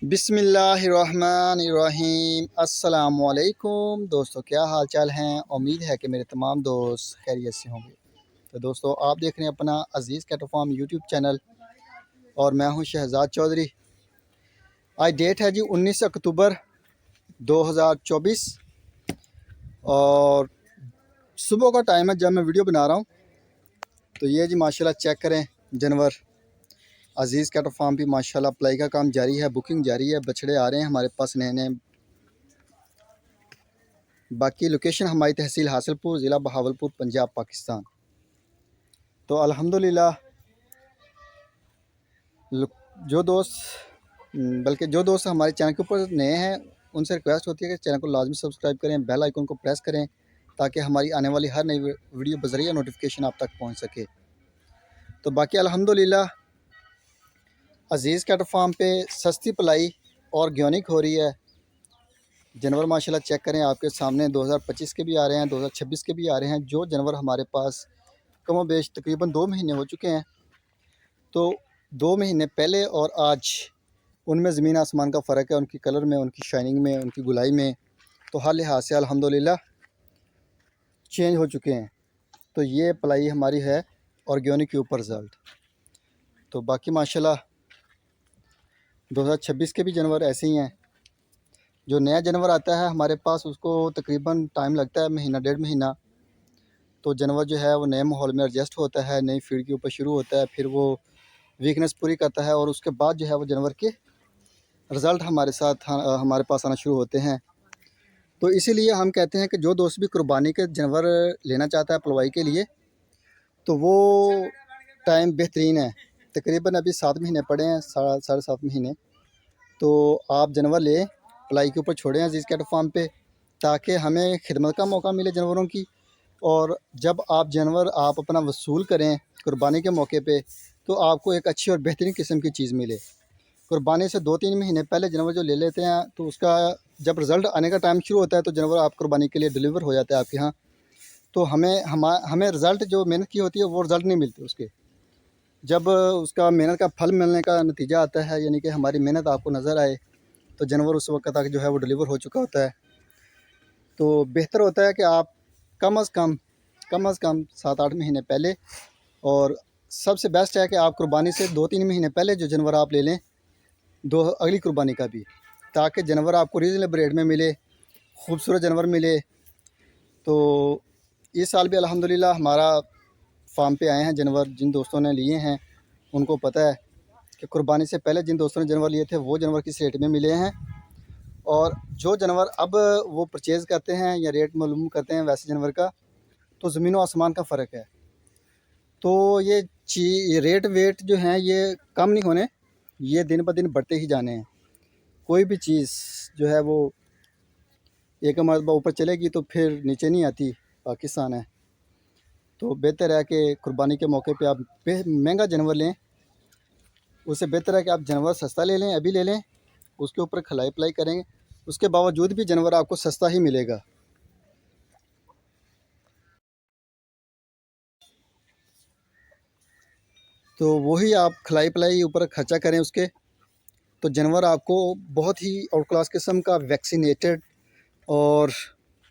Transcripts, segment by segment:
बिस्मिल्लाहिर्रहमानिर्रहीम। अस्सलामुअलैकुम दोस्तों, क्या हाल चाल हैं। उम्मीद है कि मेरे तमाम दोस्त खैरियत से होंगे। तो दोस्तों, आप देख रहे हैं अपना अज़ीज़ कैटल फार्म यूट्यूब चैनल और मैं हूं शहजाद चौधरी। आज डेट है जी 19 अक्टूबर 2024 और सुबह का टाइम है जब मैं वीडियो बना रहा हूं। तो ये जी माशाल्लाह चेक करें जानवर। अज़ीज़ कैटल फार्म भी माशाल्लाह अप्लाई का काम जारी है, बुकिंग जारी है, बछड़े आ रहे हैं हमारे पास नए नए। बाकी लोकेशन हमारी तहसील हासिलपुर, ज़िला बहावलपुर, पंजाब, पाकिस्तान। तो अल्हम्दुलिल्लाह जो दोस्त जो दोस्त हमारे चैनल के ऊपर नए हैं उनसे रिक्वेस्ट होती है कि चैनल को लाजमी सब्सक्राइब करें, बेल आइकन को प्रेस करें ताकि हमारी आने वाली हर नई वीडियो बज़रिया नोटिफिकेशन आप तक पहुंच सके। तो बाकी अल्हम्दुलिल्लाह अज़ीज़ कैटल फार्म पे सस्ती पलाई ऑर्गेनिक हो रही है। जानवर माशाल्लाह चेक करें, आपके सामने 2025 के भी आ रहे हैं, 2026 के भी आ रहे हैं। जो जानवर हमारे पास कमो बेश तकरीबन 2 महीने हो चुके हैं। तो 2 महीने पहले और आज उनमें ज़मीन आसमान का फ़र्क है, उनकी कलर में, उनकी शाइनिंग में, उनकी गुलाई में। तो हर लिहाज से अल्हम्दुलिल्लाह चेंज हो चुके हैं। तो ये पलाई हमारी है ऑर्गेनिक के ऊपर रिज़ल्ट। तो बाकी माशाल्लाह 2026 के भी जानवर ऐसे ही हैं। जो नया जानवर आता है हमारे पास उसको तकरीबन टाइम लगता है महीना डेढ़ महीना। तो जानवर जो है वो नए माहौल में एडजस्ट होता है, नई फीड के ऊपर शुरू होता है, फिर वो वीकनेस पूरी करता है और उसके बाद जो है वो जानवर के रिज़ल्ट हमारे साथ हमारे पास आना शुरू होते हैं। तो इसीलिए हम कहते हैं कि जो दोस्त भी कुर्बानी के जानवर लेना चाहता है पलवाई के लिए तो वो टाइम बेहतरीन है। तकरीबन अभी 7 महीने पड़े हैं, साढ़े 7 महीने। तो आप जानवर लें, पलाई के ऊपर छोड़ें अज़ीज़ कैटल फार्म पे, ताकि हमें खिदमत का मौका मिले जानवरों की। और जब आप जानवर आप अपना वसूल करें कुर्बानी के मौके पे तो आपको एक अच्छी और बेहतरीन किस्म की चीज़ मिले। कुर्बानी से 2-3 महीने पहले जानवर जो ले लेते हैं तो उसका जब रिज़ल्ट आने का टाइम शुरू होता है तो जानवर आप कुर्बानी के लिए डिलीवर हो जाता है आपके यहाँ। तो हमें रिज़ल्ट जो मेहनत की होती है वो रिज़ल्ट नहीं मिलते उसके। जब उसका मेहनत का फल मिलने का नतीजा आता है, यानी कि हमारी मेहनत आपको नज़र आए, तो जानवर उस वक्त तक जो है वो डिलीवर हो चुका होता है। तो बेहतर होता है कि आप कम अज़ कम 7-8 महीने पहले, और सबसे बेस्ट है कि आप कुर्बानी से 2-3 महीने पहले जो जानवर आप ले लें अगली कुर्बानी का भी, ताकि जानवर आपको रीज़नेबल रेट में मिले, खूबसूरत जानवर मिले। तो इस साल भी अल्हम्दुलिल्लाह हमारा फार्म पे आए हैं जानवर। जिन दोस्तों ने लिए हैं उनको पता है कि कुर्बानी से पहले जिन दोस्तों ने जानवर लिए थे वो जानवर किस रेट में मिले हैं, और जो जानवर अब वो परचेज़ करते हैं या रेट मालूम करते हैं वैसे जानवर का, तो ज़मीन व आसमान का फ़र्क है। तो ये रेट वेट जो हैं ये कम नहीं होने, ये दिन ब दिन बढ़ते ही जाने हैं। कोई भी चीज़ जो है वो एक मरतबा ऊपर चलेगी तो फिर नीचे नहीं आती, पाकिस्तान है। तो बेहतर है कि कुर्बानी के मौके पे आप महंगा जानवर लें, उससे बेहतर है कि आप जानवर सस्ता ले लें, अभी ले लें, उसके ऊपर खलाई पलाई करेंगे, उसके बावजूद भी जानवर आपको सस्ता ही मिलेगा। तो वही आप खलाई पलाई ऊपर खर्चा करें उसके, तो जानवर आपको बहुत ही आउट क्लास किस्म का वैक्सीनेटेड और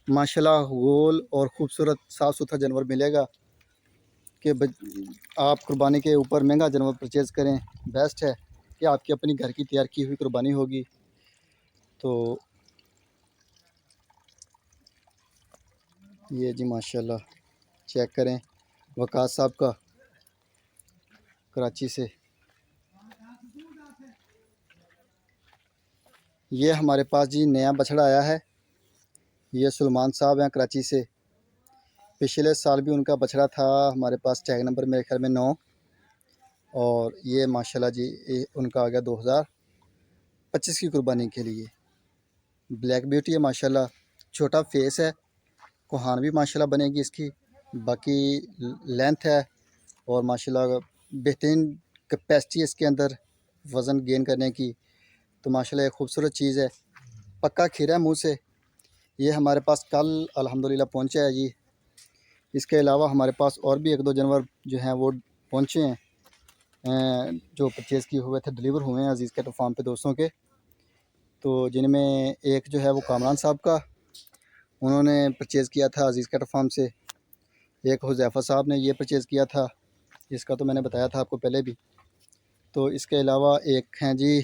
माशाल्लाह गोल और ख़ूबसूरत साफ़ सुथरा जानवर मिलेगा कि आप कुर्बानी के ऊपर महंगा जानवर परचेज़ करें। बेस्ट है कि आपकी अपनी घर की तैयार की हुई कुर्बानी होगी। तो ये जी माशाल्लाह चेक करें, वकास साहब का कराची से। ये हमारे पास जी नया बछड़ा आया है, ये सुलेमान साहब हैं कराची से। पिछले साल भी उनका बछड़ा था हमारे पास, टैग नंबर मेरे ख्याल में 9, और ये माशाल्लाह जी उनका आ गया 2025 की कुर्बानी के लिए। ब्लैक ब्यूटी है माशाल्लाह, छोटा फेस है, कोहान भी माशाल्लाह बनेगी इसकी। बाकी लेंथ है और माशाल्लाह बेहतरीन कैपेसिटी है इसके अंदर वज़न गेन करने की। तो माशाल्लाह एक खूबसूरत चीज़ है, पक्का खीरा है मुँह से। ये हमारे पास कल अल्हम्दुलिल्लाह पहुँचा है जी। इसके अलावा हमारे पास और भी 1-2 जानवर जो हैं वो पहुँचे हैं, जो परचेज़ किए हुए थे, डिलीवर हुए हैं अज़ीज़ कैटल फार्म पे दोस्तों के। तो जिनमें एक जो है वो कामरान साहब का उन्होंने परचेज़ किया था अज़ीज़ कैटल फार्म से, एक हुज़ैफ़ा साहब ने ये परचेज़ किया था, इसका तो मैंने बताया था आपको पहले भी। तो इसके अलावा एक हैं जी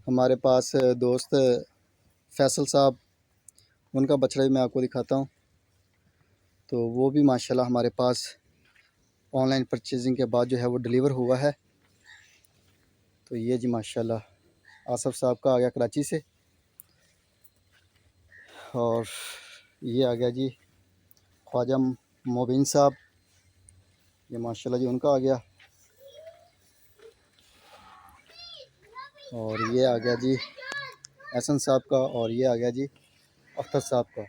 हमारे पास दोस्त फैसल साहब, उनका बछड़ा भी मैं आपको दिखाता हूँ। तो वो भी माशाल्लाह हमारे पास ऑनलाइन परचेजिंग के बाद जो है वो डिलीवर हुआ है। तो ये जी माशाल्लाह आसफ़ साहब का आ गया कराची से, और ये आ गया जी ख्वाजा मोबिन साहब, ये माशाल्लाह जी उनका आ गया। और ये आ गया जी एहसन साहब का, और ये आ गया जी अख्तर साहब का।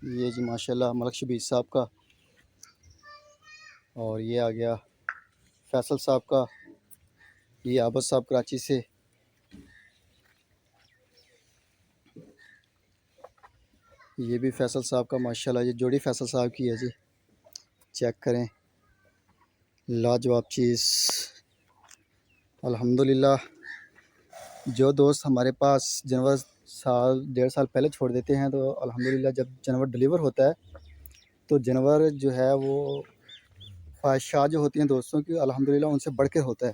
ये जी माशाल्लाह मलक शबीर साहब का, और ये आ गया फैसल साहब का, ये आबद साहब कराची से। ये भी फैसल साहब का माशाल्लाह, ये जोड़ी फैसल साहब की है जी, चेक करें, लाजवाब चीज़ अल्हम्दुलिल्लाह। जो दोस्त हमारे पास जानवर साल डेढ़ साल पहले छोड़ देते हैं, तो अल्हम्दुलिल्लाह जब जानवर डिलीवर होता है तो जानवर जो है वो ख्वाहिशात जो होती हैं दोस्तों की, अल्हम्दुलिल्लाह उनसे बढ़ के होता है।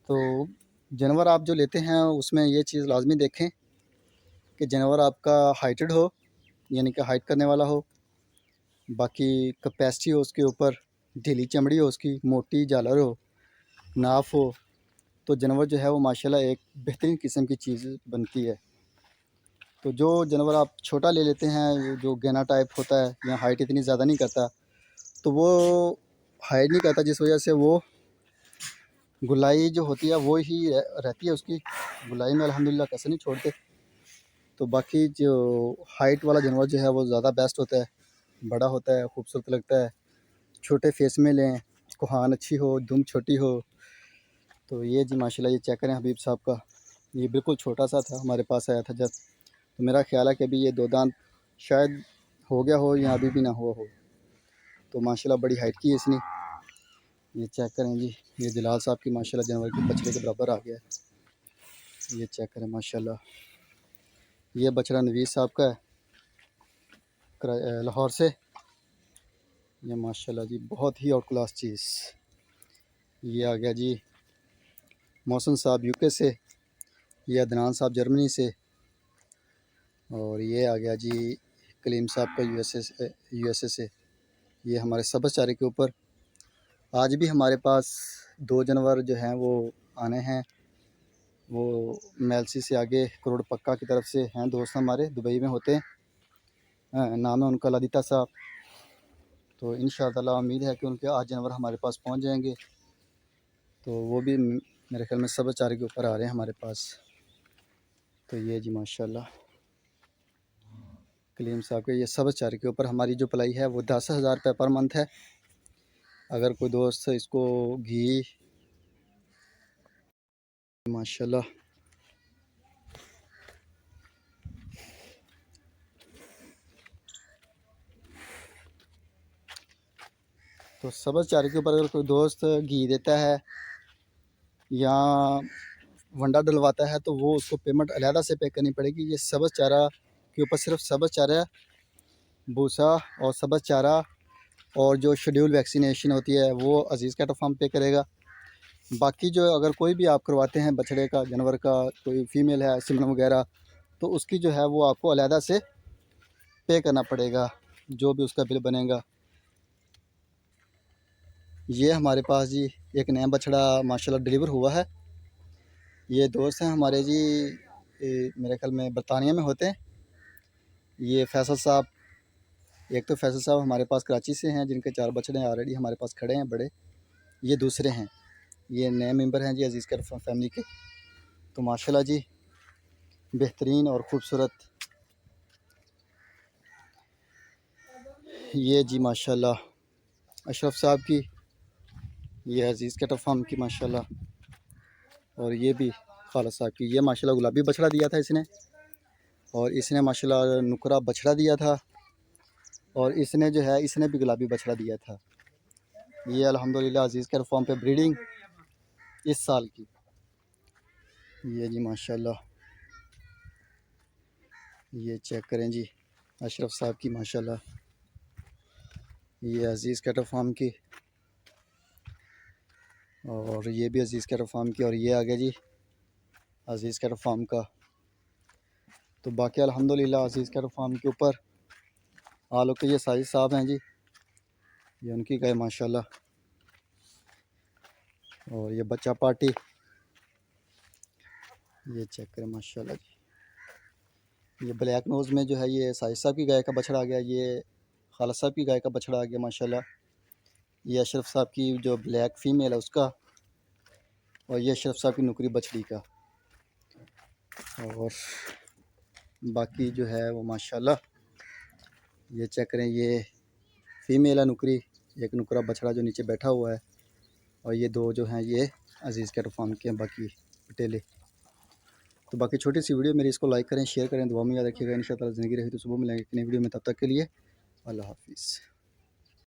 तो जानवर आप जो लेते हैं उसमें ये चीज़ लाजमी देखें कि जानवर आपका हाइटेड हो, यानी कि हाइट करने वाला हो, बाकी कैपेसिटी हो उसके ऊपर, ढीली चमड़ी हो उसकी, मोटी झालर हो, नाफ हो, तो जानवर जो है वो माशाल्लाह एक बेहतरीन किस्म की चीज़ बनती है। तो जो जानवर आप छोटा ले लेते हैं, जो गैना टाइप होता है या हाइट इतनी ज़्यादा नहीं करता, तो वो हाइट नहीं करता, जिस वजह से वो गुलाई जो होती है वो ही रहती है उसकी, गुलाई में अल्हम्दुलिल्लाह कसर नहीं छोड़ते। तो बाकी जो हाइट वाला जानवर जो है वो ज़्यादा बेस्ट होता है, बड़ा होता है, खूबसूरत लगता है, छोटे फेस में लें, कोहान अच्छी हो, दुम छोटी हो। तो ये जी माशाल्लाह ये चेक करें हबीब साहब का, ये बिल्कुल छोटा सा था, हमारे पास आया था जब, तो मेरा ख्याल है कि अभी ये 2 दांत शायद हो गया हो या अभी भी ना हुआ हो। तो माशाल्लाह बड़ी हाइट की है इसने। ये चेक करें जी, ये जलाल साहब की माशाल्लाह जानवर के बछड़े के बराबर आ गया है। ये चेक करें माशाल्लाह, ये बछड़ा नवीस साहब का है लाहौर से। ये माशाल्लाह जी बहुत ही आउट क्लास चीज़। ये आ गया जी मौसम साहब यूके से, ये अदनान साहब जर्मनी से, और ये आ गया जी कलीम साहब का यूएसए से। ये हमारे सब्ज़ चारे के ऊपर आज भी हमारे पास 2 जानवर जो हैं वो आने हैं। वो मेलसी से आगे करोड़ पक्का की तरफ से हैं दोस्त हमारे, दुबई में होते हैं, नाम है उनका लदिता साहब। तो इंशाअल्लाह उम्मीद है कि उनके आज जानवर हमारे पास पहुंच जाएंगे। तो वो भी मेरे ख्याल में सब्ज़ चारे के ऊपर आ रहे हैं हमारे पास। तो ये जी माशाल्लाह कलीम साहब के ये सब्ज़ चारे के ऊपर हमारी जो पलाई है वो 10,000 रुपये पर मंथ है। अगर कोई दोस्त इसको घी माशाल्लाह तो सब्ज़ चारे के ऊपर अगर कोई दोस्त घी देता है या वंडा डलवाता है तो वो उसको पेमेंट अलहदा से पे करनी पड़ेगी। ये सब्ज़ चारा के ऊपर सिर्फ सब्ज़ चारा, भूसा और सब्ज़ चारा और जो शेड्यूल वैक्सीनेशन होती है वो अज़ीज़ कैटल फार्म पे करेगा। बाकी जो अगर कोई भी आप करवाते हैं बछड़े का, जानवर का, कोई फ़ीमेल है सिमन वगैरह, तो उसकी जो है वो आपको अलहदा से पे करना पड़ेगा, जो भी उसका बिल बनेगा। ये हमारे पास जी एक नया बछड़ा माशाल्लाह डिलीवर हुआ है। ये दोस्त हैं हमारे जी, मेरे ख्याल में बरतानिया में होते हैं। ये फैसल साहब, एक तो फैसल साहब हमारे पास कराची से हैं जिनके 4 बछड़े ऑलरेडी हमारे पास खड़े हैं बड़े। ये दूसरे हैं, ये नए मेंबर हैं जी अज़ीज़ कैटल फैमिली के। तो माशाल्लाह जी बेहतरीन और ख़ूबसूरत। ये जी माशाल्लाह अशरफ साहब की, ये अज़ीज़ कैटल फार्म की माशाल्लाह, और ये भी खाला साहब की। ये माशाल्लाह गुलाबी बछड़ा दिया था इसने, और इसने माशाल्लाह नुकरा बछड़ा दिया था, और इसने जो है इसने भी गुलाबी बछड़ा दिया था। ये अल्हम्दुलिल्लाह अजीज़ कैटल फार्म पे ब्रीडिंग इस साल की। ये जी माशाल्लाह, ये चेक करें जी अशरफ साहब की माशाल्लाह, ये अजीज़ कैटल फार्म की, और ये भी अजीज़ कैटल फार्म की, और ये आ गया जी अजीज़ कैटल फार्म का। तो बाकी अल्हम्दुलिल्लाह अजीज़ कैटल फार्म के ऊपर आलों के ये साजिद साहब हैं जी, ये उनकी गाय माशाल्लाह। और ये बच्चा पार्टी, ये चेक करें माशाल्लाह जी। ये ब्लैक नोज़ में जो है ये साजिद साहब की गाय का बछड़ा आ गया, ये खाला साहब की गाय का बछड़ा आ गया माशाल्लाह। ये अशरफ साहब की जो ब्लैक फ़ीमेल है उसका, और ये अशरफ साहब की नुकरी बछड़ी का। और बाकी जो है वो माशाल्लाह, ये चेक करें, ये फ़ीमेल है नुकरी, एक नुकरा बछड़ा जो नीचे बैठा हुआ है, और ये दो जो हैं ये अजीज़ कैटल फार्म के हैं बाकी पटेले। तो बाकी छोटी सी वीडियो मेरी, इसको लाइक करें, शेयर करें, दुआ में याद रखिएगा। इंशाअल्लाह ज़िंदगी रही तो सुबह मिलेंगे एक नई वीडियो में, तब तक के लिए अल्लाह हाफिज़।